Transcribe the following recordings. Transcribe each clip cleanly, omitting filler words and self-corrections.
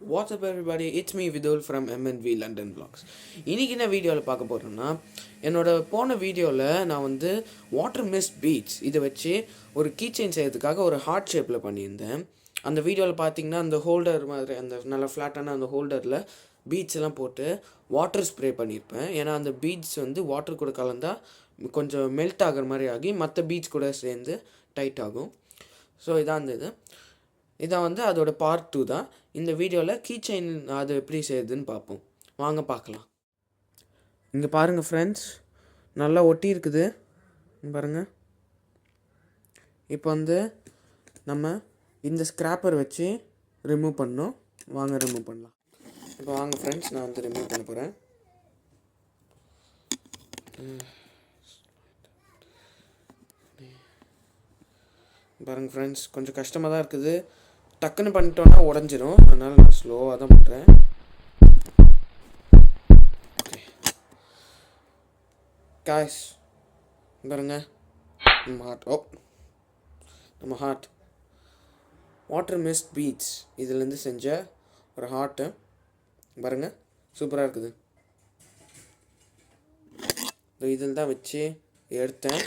What's up everybody, it's me Vidul from MNV London Vlogs. இன்றைக்கி என்ன வீடியோவில் பார்க்க போகிறோம்னா, என்னோடய போன வீடியோவில் நான் வந்து வாட்டர் மிஸ்ட் பீட்ஸ் இதை வச்சு ஒரு கீச்செயின் செய்யறதுக்காக ஒரு ஹார்ட் ஷேப்பில் பண்ணியிருந்தேன். அந்த வீடியோவில் பார்த்தீங்கன்னா அந்த ஹோல்டர் மாதிரி அந்த நல்ல ஃப்ளாட்டான அந்த ஹோல்டரில் பீட்ஸ் எல்லாம் போட்டு வாட்டர் ஸ்ப்ரே பண்ணியிருப்பேன். ஏன்னா அந்த பீட்ஸ் வந்து வாட்டர் கூட கலந்தால் கொஞ்சம் மெல்ட் ஆகிற மாதிரி ஆகி மற்ற பீட்ஸ் கூட சேர்ந்து டைட் ஆகும். ஸோ இதான் அந்த இதான் வந்து அதோட பார்ட் 2 தான். இந்த வீடியோவில் கீ செயின் அது எப்படி செய்யுதுன்னு பார்ப்போம். வாங்க பார்க்கலாம். இங்கே பாருங்கள் ஃப்ரெண்ட்ஸ், நல்லா ஒட்டி இருக்குது பாருங்கள். இப்போ வந்து நம்ம இந்த ஸ்க்ராப்பர் வச்சு ரிமூவ் பண்ணோம். வாங்க ரிமூவ் பண்ணலாம். இப்போ வாங்க ஃப்ரெண்ட்ஸ், நான் வந்து ரிமூவ் பண்ண போகிறேன். பாருங்கள் ஃப்ரெண்ட்ஸ், கொஞ்சம் கஷ்டமாக தான் இருக்குது. டக்குன்னு பண்ணிட்டோன்னா உடஞ்சிரும், அதனால் நான் ஸ்லோவாக தான் பண்ணுறேன். ஓகே காய்ஸ், பாருங்க நம்ம ஹார்ட் வாட்டர் மிஸ்ட் பீட்ஸ் இதுலேருந்து செஞ்ச ஒரு ஹார்ட்டு பாருங்கள், சூப்பராக இருக்குது. இதில் தான் வச்சு எடுத்தேன்.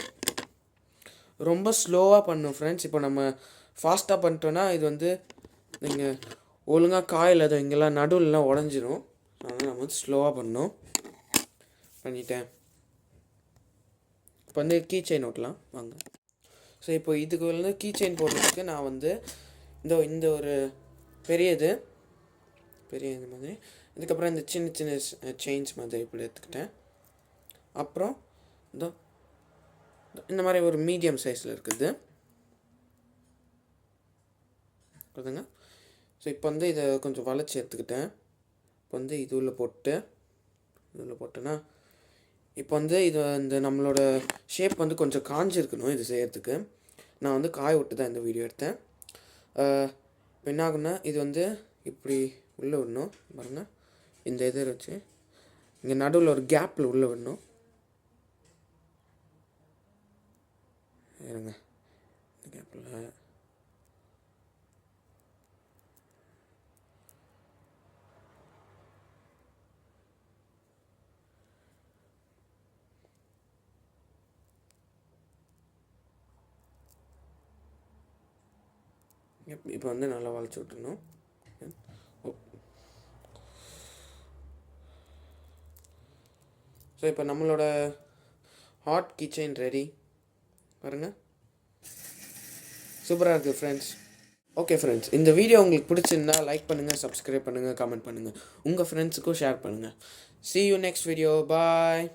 ரொம்ப ஸ்லோவாக பண்ணும் ஃப்ரெண்ட்ஸ். இப்போ நம்ம ஃபாஸ்ட்டாக பண்ணிட்டோன்னா இது வந்து நீங்கள் ஒழுங்காக காயில் அதை இங்கெல்லாம் நடுவில்லாம் உடஞ்சிரும். அதனால் நம்ம வந்து ஸ்லோவாக பண்ணோம். பண்ணிட்டேன். இப்போ வந்து கீ செயின் ஓட்டலாம் வாங்க. ஸோ இப்போ இதுக்கு வந்து கீ செயின் போடுறதுக்கு நான் வந்து இந்த ஒரு பெரிய இது மாதிரி, இதுக்கப்புறம் இந்த சின்ன சின்ன செயின்ஸ் மாதிரி இப்படி எடுத்துக்கிட்டேன். அப்புறம் இந்த மாதிரி ஒரு மீடியம் சைஸில் இருக்குது புரியுதுங்க. ஸோ இப்போ வந்து இதை கொஞ்சம் வளைச்சி எடுத்துக்கிட்டேன். இப்போ வந்து இதில் போட்டேன்னா இப்போ வந்து இந்த நம்மளோட ஷேப் வந்து கொஞ்சம் காஞ்சிருக்கணும் இது செய்கிறதுக்கு. நான் வந்து காய விட்டு தான் இந்த வீடியோ எடுத்தேன். இப்போ என்ன ஆகுன்னா, இது வந்து இப்படி உள்ளே விடணும் பாருங்கள். இந்த இதை வச்சு இங்கே நடுவில் ஒரு கேப்பில் உள்ளே விடணும். இருங்க, இந்த கேப்பில் இப்போ வந்து நல்லா வளைச்சி விட்டுணும். ஸோ இப்போ நம்மளோட ஹாட் கிச்சன் ரெடி பாருங்கள், சூப்பராக இருக்குது ஃப்ரெண்ட்ஸ். ஓகே ஃப்ரெண்ட்ஸ், இந்த வீடியோ உங்களுக்கு பிடிச்சிருந்தா லைக் பண்ணுங்கள், சப்ஸ்கிரைப் பண்ணுங்கள், கமெண்ட் பண்ணுங்கள், உங்கள் ஃப்ரெண்ட்ஸுக்கும் ஷேர் பண்ணுங்கள். See you next video. Bye.